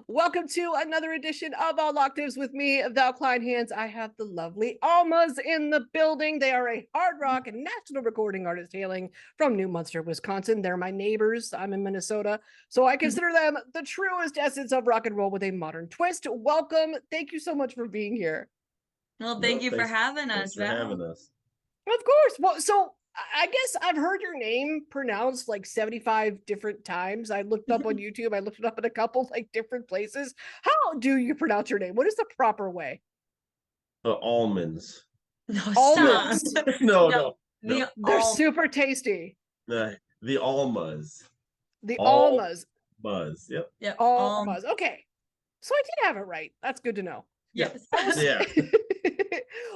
Welcome to another edition of All Octaves with me, VAL KLEINHANS. I have the lovely Almas in the building. They are a hard rock and national recording artist hailing from New Munster, Wisconsin. They're my neighbors. I'm in Minnesota, so I consider them the truest essence of rock and roll with a modern twist. Welcome. Thank you so much for being here. Well, thank you for having us, Val. Of course. Well, so I guess I've heard your name pronounced like 75 different times. I looked up on YouTube. I looked it up in a couple like different places. How do you pronounce your name? What is the proper way? Almonds. No, Almonds. No. They're super tasty. The Almas. The Almas. Buzz. Yep. Almas. Okay. So I did have it right. That's good to know. Yes. Yeah.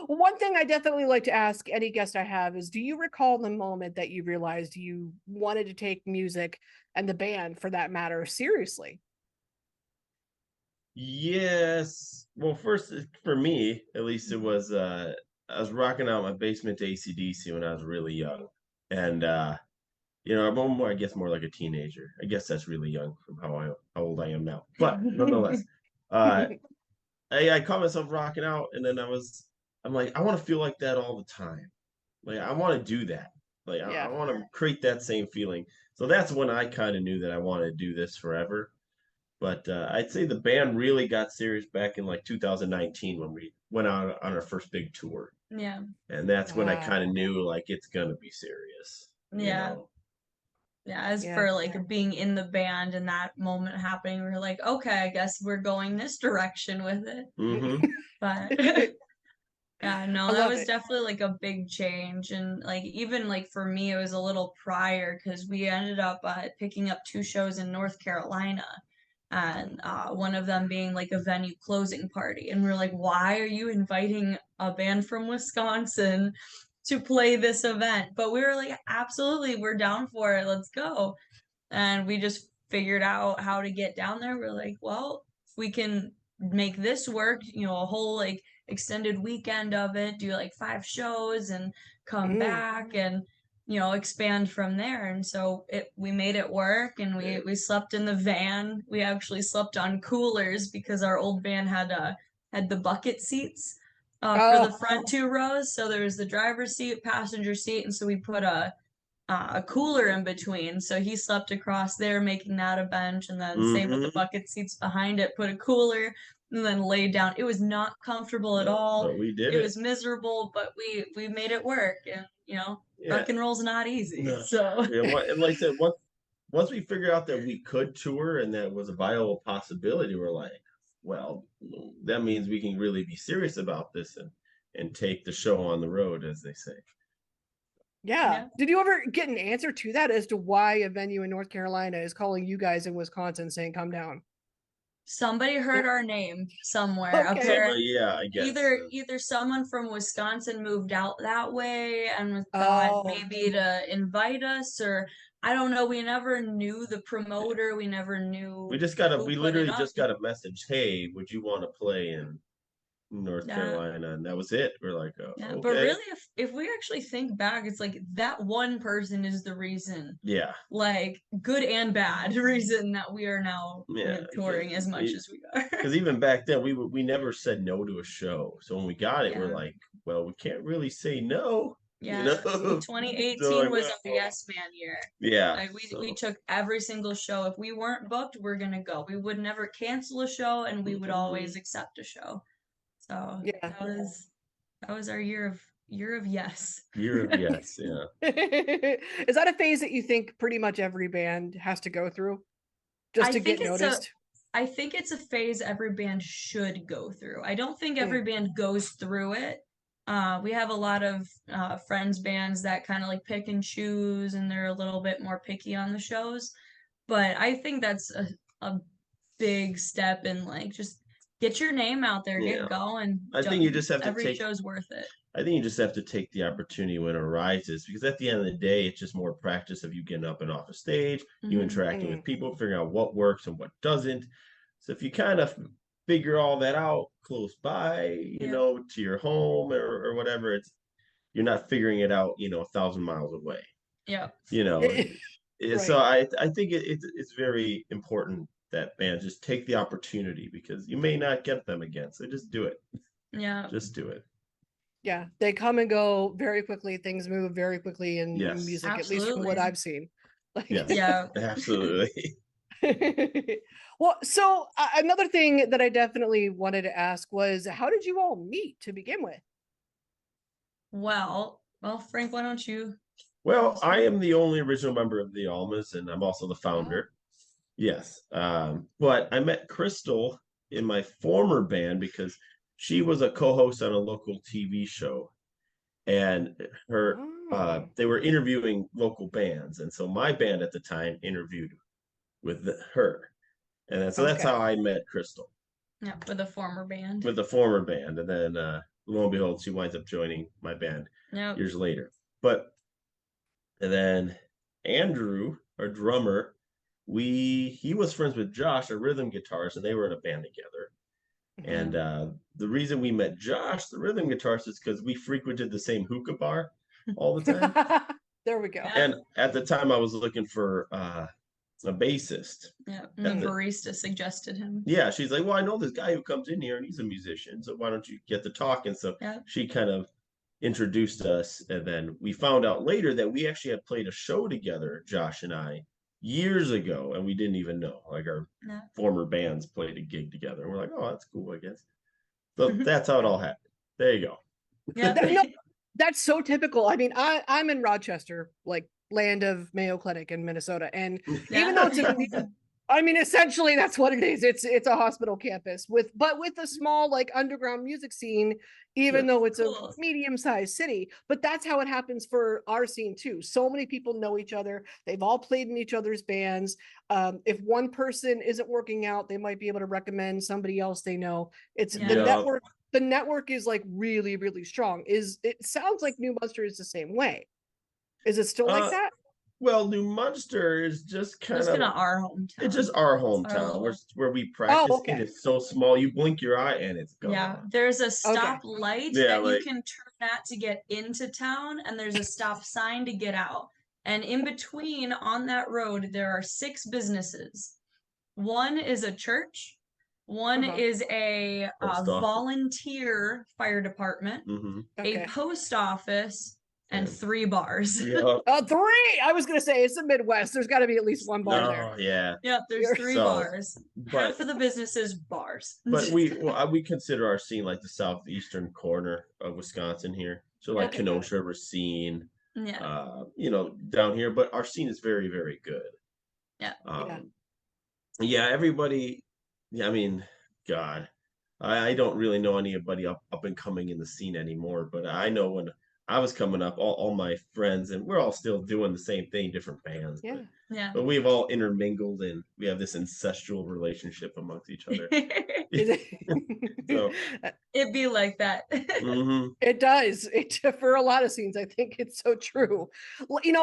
One thing I definitely like to ask any guest I have is, do you recall the moment that you realized you wanted to take music and the band, for that matter, seriously? Yes. Well, first for me, at least, it was I was rocking out my basement to AC/DC when I was really young. And I'm more, I guess, more like a teenager. I guess that's really young from how old I am now. But nonetheless, I caught myself rocking out, and then I'm like, I want to feel like that all the time. Like, I want to do that. Like, I want to create that same feeling. So that's when I kind of knew that I wanted to do this forever. But I'd say the band really got serious back in like 2019 when we went out on our first big tour. Yeah. And that's when I kind of knew, like, it's gonna be serious. Yeah. As for like being in the band and that moment happening, we were like, okay, I guess we're going this direction with it. But yeah, no, that was definitely like a big change. And like, even like for me, it was a little prior, because we ended up picking up 2 shows in North Carolina, and one of them being like a venue closing party. And we are like, why are you inviting a band from Wisconsin to play this event? But we were like, absolutely, we're down for it. Let's go. And we just figured out how to get down there. We're like, well, if we can make this work, a whole like extended weekend of it, do like 5 shows and come back and expand from there. And so we made it work, and we slept in the van. We actually slept on coolers because our old van had the bucket seats for the front 2 rows. So there was the driver's seat, passenger seat, and so we put a cooler in between. So he slept across there, making that a bench, and then same with the bucket seats behind it, put a cooler, and then laid down. It was not comfortable at all. But we did it was miserable, but we made it work. And rock and roll's not easy. No. So and like I said, once we figured out that we could tour and that was a viable possibility, we're like, well, that means we can really be serious about this and take the show on the road, as they say. Yeah. Did you ever get an answer to that as to why a venue in North Carolina is calling you guys in Wisconsin saying, come down? Somebody heard our name somewhere. Okay. Apparently, yeah, I guess either someone from Wisconsin moved out that way and thought maybe to invite us, or I don't know. We never knew the promoter. We never knew. We literally just got a message. Hey, would you want to play in North Carolina? And that was it. We're like, oh, okay. But really, if we actually think back, it's like that one person is the reason. Yeah. Like, good and bad reason that we are now touring as much as we are. Because even back then, we never said no to a show. So when we got it, we're like, well, we can't really say no. Yeah, 2018 was a yes man year. Yeah. Like we took every single show. If we weren't booked, we're gonna go. We would never cancel a show, and we would always accept a show. So that was our year of yes. Year of yes, yeah. Is that a phase that you think pretty much every band has to go through just to get noticed? I think it's a phase every band should go through. I don't think every band goes through it. We have a lot of friends bands that kind of like pick and choose, and they're a little bit more picky on the shows. But I think that's a big step in like just get your name out there, get going. I think you just have to every show's worth it. I think you just have to take the opportunity when it arises, because at the end of the day, it's just more practice of you getting up and off a stage, you interacting with people, figuring out what works and what doesn't. So if you kind of figure all that out close by, to your home or whatever, you're not figuring it out, 1,000 miles away. Yeah. So I think it's very important that band, just take the opportunity because you may not get them again. So just do it. Yeah. Just do it. Yeah, they come and go very quickly. Things move very quickly in Yes. music, at least from what Absolutely. I've seen. Like, Yes. Yeah. Absolutely. well, so another thing that I definitely wanted to ask was, how did you all meet to begin with? Well, Frank, why don't you? Well, I am the only original member of the Almas, and I'm also the Oh, founder. Yes. But I met Crystal in my former band because she was a co-host on a local TV show, and her oh, they were interviewing local bands, and so my band at the time interviewed with her, and then, so that's okay. how I met Crystal Yeah, with a former band. with the former band, and then lo and behold, she winds up joining my band Yep. years later. But and then Andrew, our drummer, he was friends with Josh, a rhythm guitarist, and they were in a band together. And the reason we met Josh, the rhythm guitarist, is because we frequented the same hookah bar all the time. There we go. And at the time, I was looking for a bassist. Yeah, and the barista suggested him. Yeah, she's like, well, I know this guy who comes in here, and he's a musician, so why don't you get to talking? So she kind of introduced us, and then we found out later that we actually had played a show together, Josh and I, years ago, and we didn't even know. Like our former bands played a gig together, and we're like, oh, that's cool, I guess. So that's how it all happened. There you go. Yeah. No, that's so typical. I mean, I'm in Rochester, like land of Mayo Clinic in Minnesota, and even though it's I mean, essentially that's what it is. It's a hospital campus with a small like underground music scene, even though it's a medium-sized city. But that's how it happens for our scene too. So many people know each other. They've all played in each other's bands. If one person isn't working out, they might be able to recommend somebody else they know. It's the network. The network is like really, really strong. It sounds like New Munster is the same way. Is it still like that? Well, New Munster is just kind of our hometown. It's just our hometown where we practice. Oh, okay. It is so small. You blink your eye and it's gone. Yeah, there's a stop light that you can turn at to get into town, and there's a stop sign to get out. And in between on that road, there are 6 businesses. One is a church. One is a volunteer fire department, a post office, and 3 bars. 3. I was gonna say it's the Midwest. There's got to be at least one bar there. Yeah. Yep. There's 3 bars. Half of the businesses bars. But we consider our scene like the southeastern corner of Wisconsin here. So like Kenosha, Racine, down here. But our scene is very, very good. Yeah. Everybody. Yeah. I mean, God, I don't really know anybody up and coming in the scene anymore. But I know when I was coming up, all my friends, and we're all still doing the same thing, different bands. But we've all intermingled, and we have this ancestral relationship amongst each other. So it'd be like that. It does. For a lot of scenes, I think it's so true.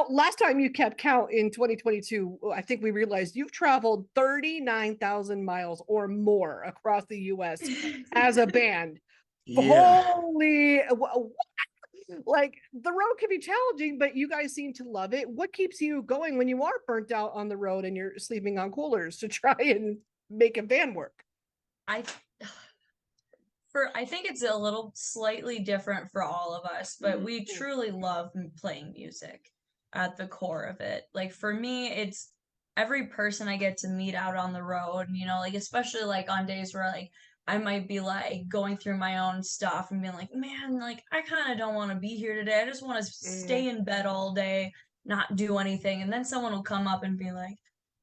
Last time you kept count in 2022, I think we realized you've traveled 39,000 miles or more across the U.S. as a band. Holy. Like the road can be challenging, but you guys seem to love it. What keeps you going when you are burnt out on the road and you're sleeping on coolers to try and make a band work? I think it's a little slightly different for all of us, but we truly love playing music at the core of it. Like for me, it's every person I get to meet out on the road, like especially like on days where like I might be like going through my own stuff and being like, man, like I kind of don't want to be here today. I just want to stay in bed all day, not do anything. And then someone will come up and be like,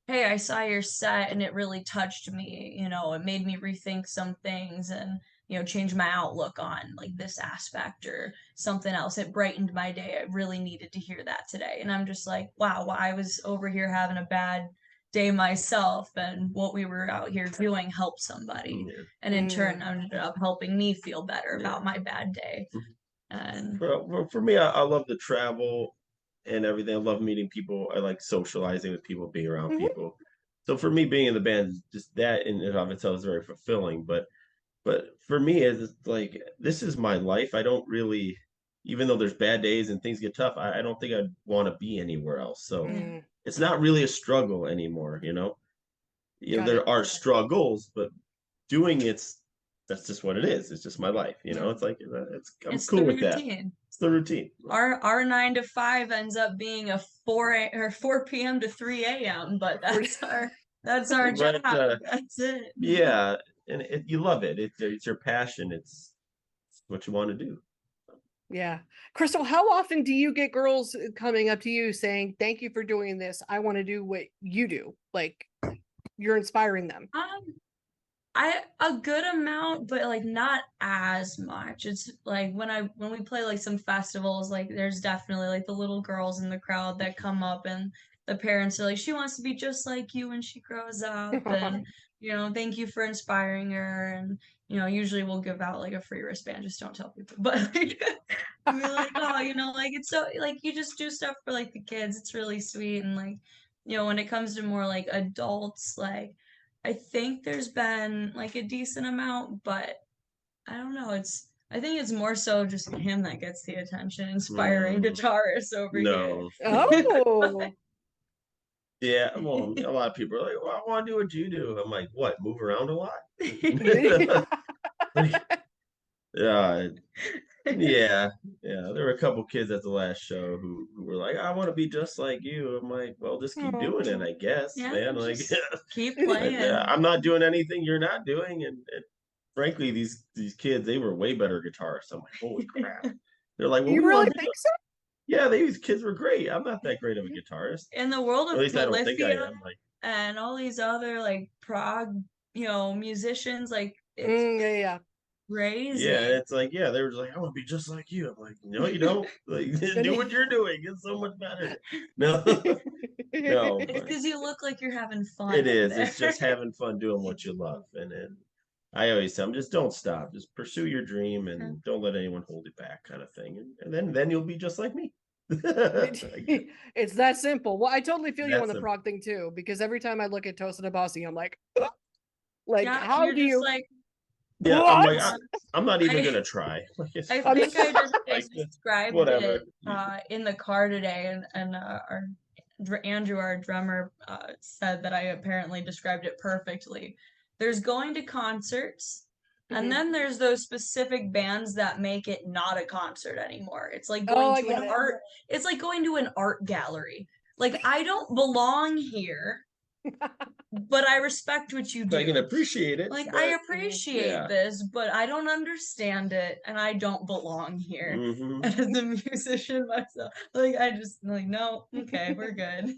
hey, I saw your set and it really touched me. It made me rethink some things and, change my outlook on like this aspect or something else. It brightened my day. I really needed to hear that today. And I'm just like, wow, I was over here having a bad day myself, and what we were out here doing helped somebody, and in turn ended up helping me feel better about my bad day. And for me, I love the travel and everything. I love meeting people. I like socializing with people, being around people. So for me, being in the band, just that in and of itself is very fulfilling. But for me, it's like this is my life. I don't really, even though there's bad days and things get tough, I don't think I'd want to be anywhere else. So it's not really a struggle anymore, Got there it. are struggles, but doing that's just what it is. It's just my life, it's like I'm It's cool the with that. routine. It's the routine. Our 9 to 5 ends up being a 4 p.m. to 3 a.m., but that's our job. That's it. Yeah, and you love it. It's your passion. It's what you want to do. Yeah. Crystal, how often do you get girls coming up to you saying, "Thank you for doing this. I want to do what you do." Like you're inspiring them. A good amount, but like not as much. It's like when we play like some festivals, like there's definitely like the little girls in the crowd that come up and the parents are like, she wants to be just like you when she grows up, and thank you for inspiring her. And usually we'll give out like a free wristband, just don't tell people. But like we're like, oh, like it's so like you just do stuff for like the kids. It's really sweet. And like, when it comes to more like adults, like I think there's been like a decent amount, but I don't know. I think it's more so just him that gets the attention, inspiring guitarists over here. Oh. Yeah, well, a lot of people are like, "Well, I want to do what you do." I'm like, "What? Move around a lot?" Yeah, yeah. There were a couple kids at the last show who were like, "I want to be just like you." I'm like, "Well, just keep doing it, I guess, Yeah, man." Like, keep playing. I'm not doing anything you're not doing, and frankly, these kids, they were way better guitarists. I'm like, "Holy crap!" They're like, "Well, You we really want to do." think so? Yeah, these kids were great. I'm not that great of a guitarist. In the world At of least I don't think I Polyphia am. Like, and all these other like prog, musicians, like it's Yeah. crazy. yeah, it's like, yeah, they were just like, "I want to be just like you." I'm like, "No, you don't. Like, do what you're doing. It's so much better." No, no, It's but because you look like you're having fun. it is. There. It's just having fun doing what you love, and then I always tell them, just don't stop. Just pursue your dream, and don't let anyone hold you back, kind of thing. And then you'll be just like me. It's that simple. Well, I totally feel you on That's the a prog thing too, because every time I look at Toast and Abasi, I'm like, Yeah, how you're do just you? like, yeah. I'm like, What? I'm not even gonna try. Like, it's I fine. think I just Like, described whatever. it in the car today, and Andrew, our drummer, said that I apparently described it perfectly. There's going to concerts, and then there's those specific bands that make it not a concert anymore. It's like going to an art. It's like going to an art gallery. Like I don't belong here. But I respect what you do. I can appreciate it. Like but, I appreciate this, but I don't understand it, and I don't belong here as a musician myself. Like I just like no, okay, we're good.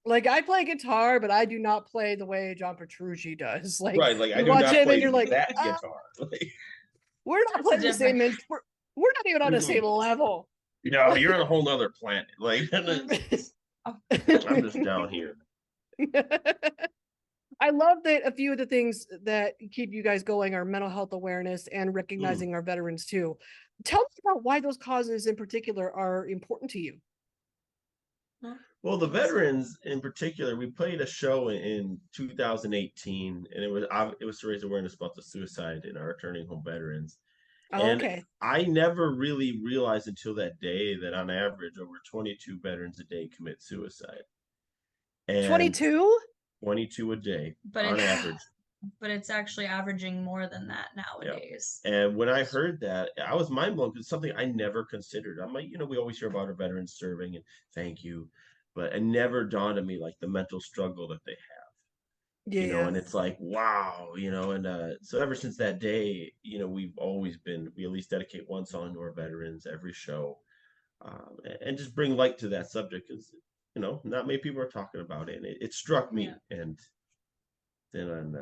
Like I play guitar, but I do not play the way John Petrucci does. Like right, like I you do watch not him play and you're like, that guitar. Like, we're not playing the same. We're not even on the same level. No, you're on a whole nother planet. Like I'm just down here. I love that a few of the things that keep you guys going are mental health awareness and recognizing our veterans too. Tell me about why those causes in particular are important to you. Well, the veterans in particular, we played a show in 2018, and it was to raise awareness about the suicide in our returning home veterans. And I never really realized until that day that on average over 22 veterans a day commit suicide. And 22? 22 a day on average. But it's actually averaging more than that nowadays. Yeah. And when I heard that, I was mind blown because it's something I never considered. I'm like, we always hear about our veterans serving and thank you, but it never dawned on me like the mental struggle that they have. Yeah. And it's like, wow, and so ever since that day, we at least dedicate one song to our veterans every show, and just bring light to that subject because, not many people are talking about it. And it struck me. And then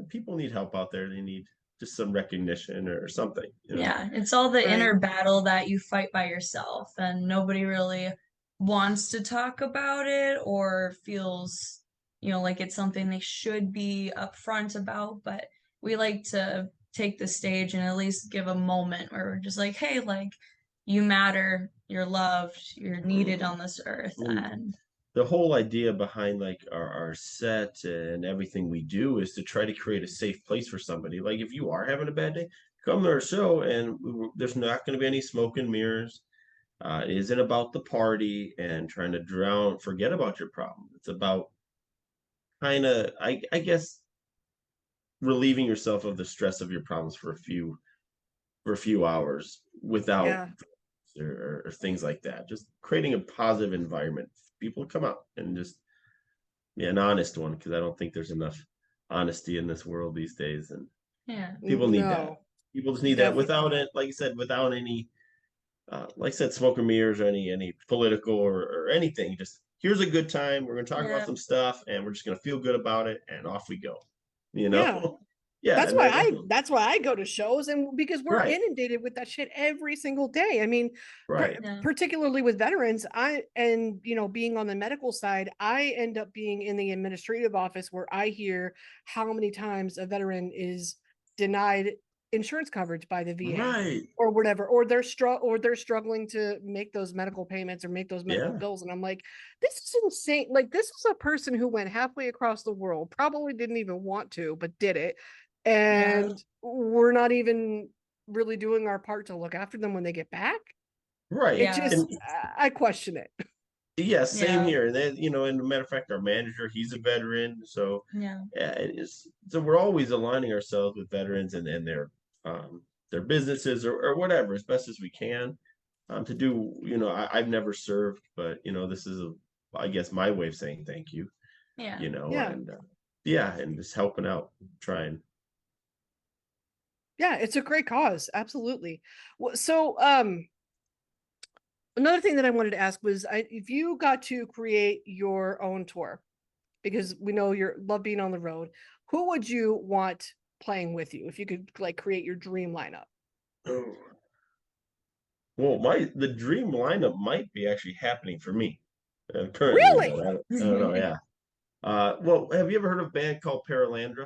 people need help out there. They need just some recognition or something. Yeah, it's all the inner battle that you fight by yourself, and nobody really wants to talk about it or feels, like it's something they should be upfront about. But we like to take the stage and at least give a moment where we're just like, hey, like you matter, you're loved, you're needed on this earth. And the whole idea behind like our set and everything we do is to try to create a safe place for somebody. Like if you are having a bad day, come to our show and there's not going to be any smoke and mirrors. It isn't about the party and trying to forget about your problem. It's about kind of, I guess, relieving yourself of the stress of your problems for a few hours without Yeah. or things like that. Just creating a positive environment. People come out and just an honest one, because I don't think there's enough honesty in this world these days, and Yeah. people need that. No, People just need that definitely without not. it, like I said, without any like I said, smoke and mirrors or any political or anything. Just here's a good time. We're gonna talk about Yeah. some stuff, and we're just gonna feel good about it, and off we go. You know, Yeah. yeah, That's and why that's that's why I go to shows, and because we're right, inundated with that shit every single day. I mean, right, Yeah. particularly with veterans, and being on the medical side, I end up being in the administrative office where I hear how many times a veteran is denied insurance coverage by the VA right, or whatever, or they're struggling to make those medical payments or make those medical yeah, bills. And I'm like, this is insane. Like, this is a person who went halfway across the world, probably didn't even want to, but did it. Yeah. And we're not even really doing our part to look after them when they get back. right, It Yeah. just, and I question it. yeah, same Yeah. here. And then, and a matter of fact, our manager, he's a veteran, so Yeah. yeah, it is. So we're always aligning ourselves with veterans and their businesses or whatever as best as we can. To do, I've never served, but this is I guess my way of saying thank you. Yeah. Yeah. And yeah, and just helping out, trying. Yeah, it's a great cause. Absolutely. So, another thing that I wanted to ask was, if you got to create your own tour, because we know you love being on the road, who would you want playing with you if you could like create your dream lineup? Oh. Well, the dream lineup might be actually happening for me currently. Really? Though. I don't know. Yeah. Well, have you ever heard of a band called Paralandra?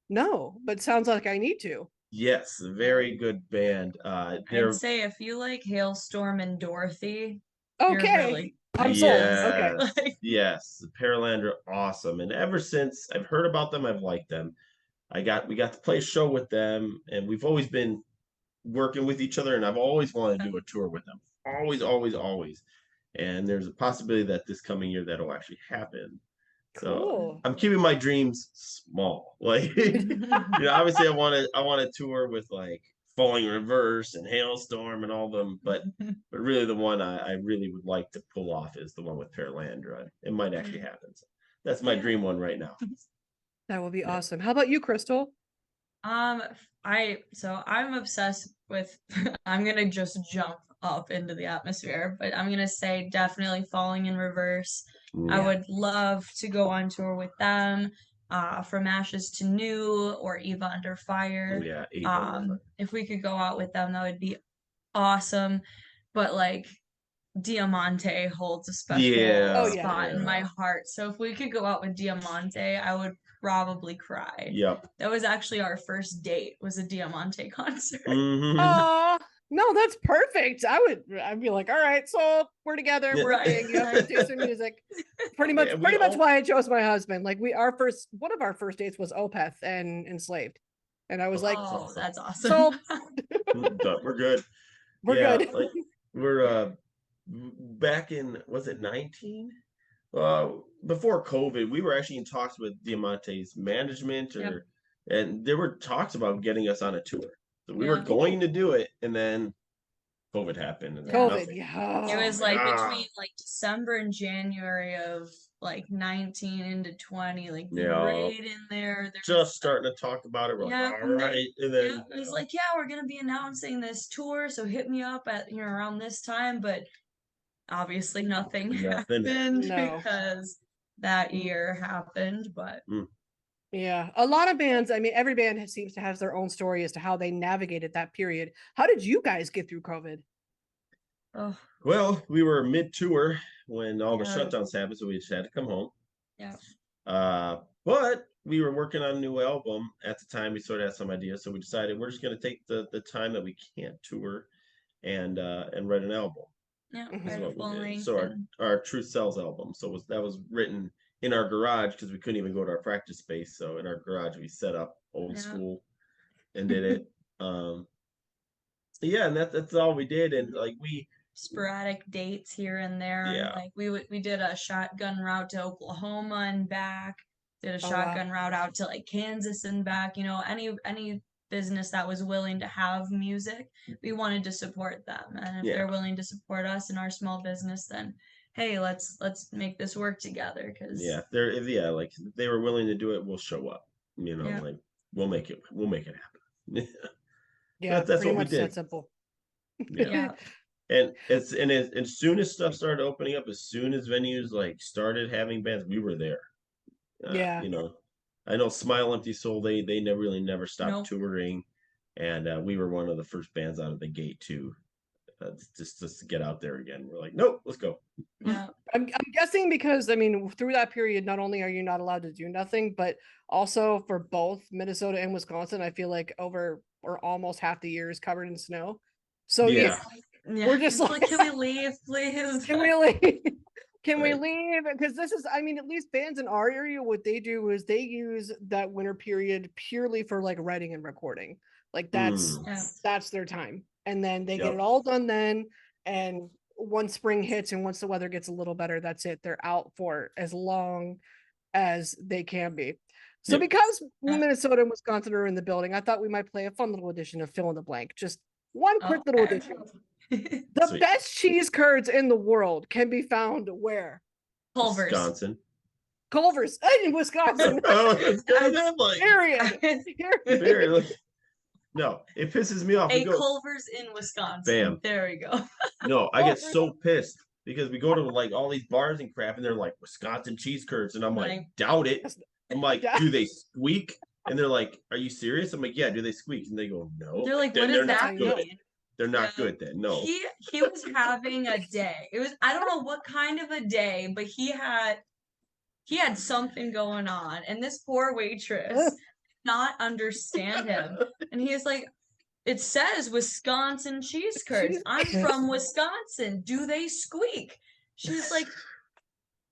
No, but sounds like I need to. Yes, a very good band. I'd say if you like Hailstorm and Dorothy, you're Okay, really I'm right sold. there. Okay. Yes, yes, Paralandra, awesome. And ever since I've heard about them, I've liked them. We got to play a show with them, and we've always been working with each other, and I've always wanted to do a tour with them. Always, always, always. And there's a possibility that this coming year that'll actually happen. So Cool. I'm keeping my dreams small. Like, obviously I want to tour with like Falling Reverse and Hailstorm and all them, but really the one I really would like to pull off is the one with Paralandra. It might actually happen. So that's my dream one right now. That would be Yeah. awesome. How about you, Crystal? I'm obsessed with I'm gonna just jump up into the atmosphere, but I'm gonna say definitely Falling in Reverse. I Yeah. would love to go on tour with them, From Ashes to New or Eva Under Oh, Fire. yeah, Ava Under Fire. If we could go out with them, that would be awesome. But like Diamante holds a special Oh, Yeah, yeah. spot in my yeah. heart. So if we could go out with Diamante, I would probably cry. Yep. That was actually our first date, was a Diamante concert. Hmm. Oh, no, that's perfect. I'd be like, all right, so we're together, Yeah. we're Right. dating, you have to do some music. Pretty much, Yeah, pretty much why I chose my husband. Like one of our first dates was Opeth and Enslaved. And I was like, Oh, that's awesome. so We're good. we're Yeah, good. like we're back in, was it 19? Before COVID, we were actually in talks with Diamante's management, Yep. and there were talks about getting us on a tour. So we were Yeah. going to do it, and then COVID happened, and then Yeah. COVID, nothing. yeah. It was Oh, like yeah. between like December and January of like 19 into 20, like Yeah. right in there. Just starting to talk about it. We're Yeah, like, all and right, and yeah, then it was like, yeah, we're gonna be announcing this tour, so hit me up at around this time, but obviously nothing Nothing. happened No. because that year happened, but Yeah, a lot of bands. I mean, every band seems to have their own story as to how they navigated that period. How did you guys get through COVID? oh Well, we were mid-tour when all the Yeah. shutdowns happened, so we just had to come home. yeah. But we were working on a new album at the time. We sort of had some ideas, so we decided we're just going to take the time that we can't tour and write an album. Yeah, Mhm. Is right, what full we did. length So and our Truth Sells album. So that was written in our garage because we couldn't even go to our practice space. So in our garage, we set up old Yeah. school and did it. Yeah, and that's all we did. And like sporadic dates here and there. Yeah. Like we did a shotgun route to Oklahoma and back. did a Oh, wow. shotgun route out to like Kansas and back. You know, any business that was willing to have music, we wanted to support them. And if Yeah. they're willing to support us in our small business, then hey, let's make this work together. Because like if they were willing to do it, we'll show up. You know, Yeah. like we'll make it happen. Yeah, That's pretty what we much that did. simple. Yeah. yeah, And as soon as stuff started opening up, as soon as venues like started having bands, we were there. Yeah. You know, I know Smile Empty Soul, they never stopped Nope. touring, and we were one of the first bands out of the gate too. Just to get out there again. We're like, nope, let's go. yeah. I'm guessing because, I mean, through that period, not only are you not allowed to do nothing, but also for both Minnesota and Wisconsin, I feel like over or almost half the year is covered in snow. So Yeah. Yeah. We're just like, can we leave, please? can we leave? Can we Right. leave? Because this is, I mean, at least bands in our area, what they do is they use that winter period purely for like writing and recording. Like that's their time. And then they get Yep. it all done then. And once spring hits and once the weather gets a little better, that's it. They're out for as long as they can be. So Yep. because Minnesota and Wisconsin are in the building, I thought we might play a fun little edition of Fill in the Blank. Just one quick little edition. The Sweet. best cheese curds in the world can be found where? Culver's. Wisconsin. Culver's in Wisconsin. Oh, that's good. I'm like, Period. very, like, no, it pisses me off. A We go, Culver's in Wisconsin. Bam. There we go. no, I get so pissed because we go to like all these bars and crap, and they're like Wisconsin cheese curds, and I'm like, Like- doubt it. I'm like, Yeah. do they squeak? And they're like, are you serious? I'm like, yeah. Do they squeak? And they go, no. They're like, Then what they're does not that good. mean? They're not Yeah. good then. No. He was having a day. It was, I don't know what kind of a day, but he had something going on, and this poor waitress did not understand him. And he's like, it says Wisconsin cheese curds. I'm from Wisconsin. Do they squeak? She's like,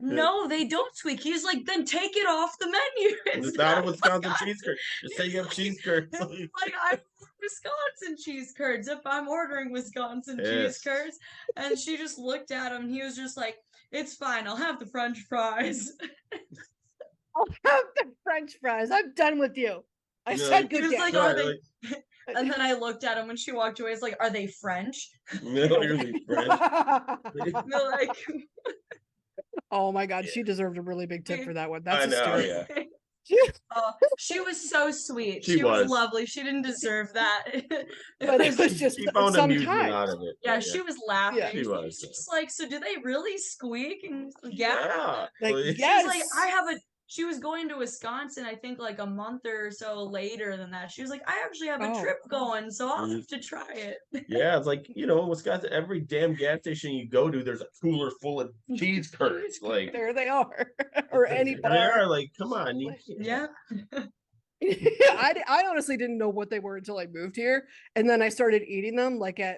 no, they don't squeak. He's like, then take it off the menu. It's not a Wisconsin cheese curd. Just say you have cheese curds. Like, I want Wisconsin cheese curds if I'm ordering Wisconsin cheese Yes. curds. And she just looked at him. He was just like, it's fine. I'll have the French fries. I'll have the French fries. I'm done with you. I Yeah, said He good was day. like, are they? And then I looked at him when she walked away. It's like, are they French? No, you're French. No, like, Oh my God, she deserved a really big tip for that one. That's I know, hysterical. yeah. oh, she was so sweet. She was. lovely. She didn't deserve that. But it was just She found amusement sometimes. out of it. Yeah, but she was laughing. Yeah. She was. She's like, so do they really squeak? And he's like, Yeah. Like, Like, yes. She's like, she was going to Wisconsin, I think like a month or so later than that. She was like, I actually have a Oh. trip going, so I'll have to try it. Yeah, it's like, Wisconsin, every damn gas station you go to, there's a cooler full of cheese curds. Like, There they are. Or any they bar. are like, come on. Yeah. I honestly didn't know what they were until I moved here, and then I started eating them. Like I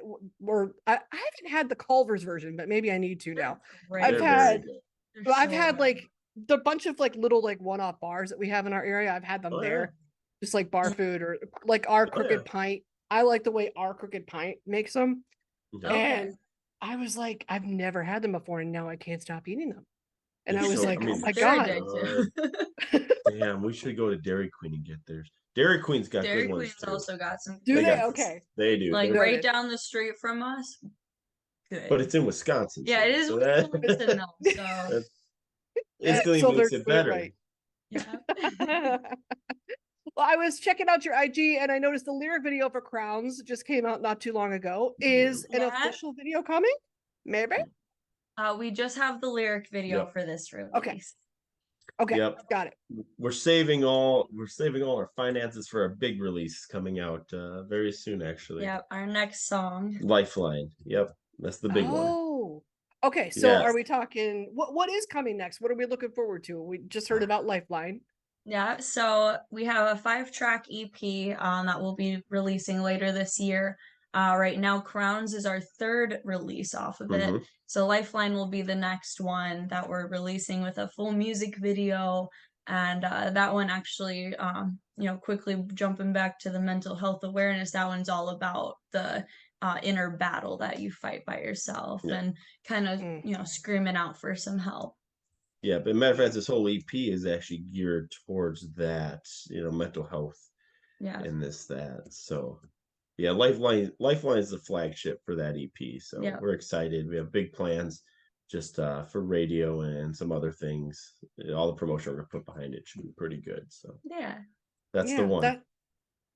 haven't had the Culver's version, but maybe I need to now. Right. I've They're had- very good. They're I've so had good. like the bunch of like little like one-off bars that we have in our area. I've had them Oh, yeah. there, just like bar food or like our Oh, Crooked yeah. Pint. I like the way our Crooked Pint makes them, Okay. and I was like, I've never had them before, and now I can't stop eating them. And I It's was so- like, I mean, oh my Very God. addictive. Damn, we should go to Dairy Queen and get theirs. Dairy Queen's got Dairy good Queen's ones too. also got some. Do They they? got- Okay. They do. Like They're- right Noted. down the street from us. Good. but it's in Wisconsin. Yeah, so- it is so that- Wisconsin though, so instantly So makes they're it doing better. right. yeah. Well, I was checking out your IG and I noticed the lyric video for Crowns just came out not too long ago. Is an Yeah. official video coming? Maybe. We just have the lyric video Yep. for this release. Okay. Okay, Yep. got it. We're saving all our finances for a big release coming out very soon, actually. Yeah, our next song. Lifeline. Yep. That's the big one. Oh, okay. So Yes. are we talking? What is coming next? What are we looking forward to? We just heard about Lifeline. Yeah, so we have a 5-track EP that we'll be releasing later this year. Right now, Crowns is our third release off of it. Mhm. So Lifeline will be the next one that we're releasing with a full music video. And that one actually, quickly jumping back to the mental health awareness, that one's all about the inner battle that you fight by yourself Yeah. and kind of, Mm. screaming out for some help. Yeah, but matter of fact, this whole EP is actually geared towards that, mental health Yeah. and that. So yeah, Lifeline is the flagship for that EP. So Yeah. we're excited. We have big plans just for radio and some other things. All the promotion we're gonna put behind it should be pretty good. So Yeah. that's the one.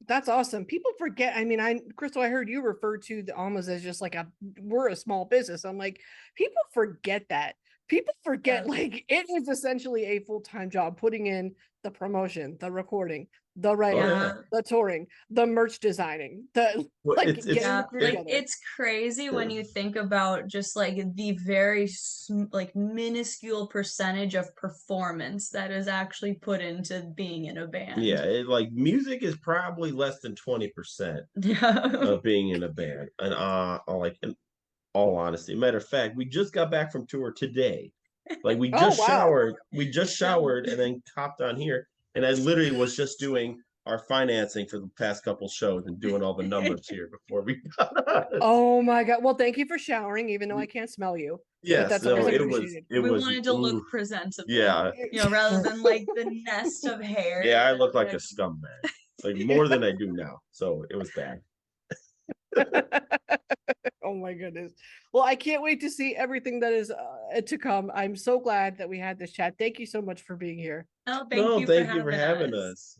That's awesome. People forget. I mean, Crystal, I heard you refer to the Almas as just like we're a small business. I'm like, people forget that. People forget like it is essentially a full-time job, putting in the promotion, the recording, the writing, the touring, the merch designing, getting the crew together. It's crazy when you think about just like the very like minuscule percentage of performance that is actually put into being in a band. Yeah, like music is probably less than 20% of being in a band. And like in all honesty, matter of fact, we just got back from tour today. Like we just showered, and then hopped on here, and I literally was just doing our financing for the past couple shows and doing all the numbers here before we got on. Oh my God. Well, thank you for showering, even though I can't smell you. Yeah, that's so always we appreciated. wanted to look presentable. Yeah. Rather than like the nest of hair. Yeah, I look like a scumbag. Like more than I do now. So it was bad. Oh my goodness. Well, I can't wait to see everything that is to come. I'm so glad that we had this chat. Thank you so much for being here. Oh, thank you for having us.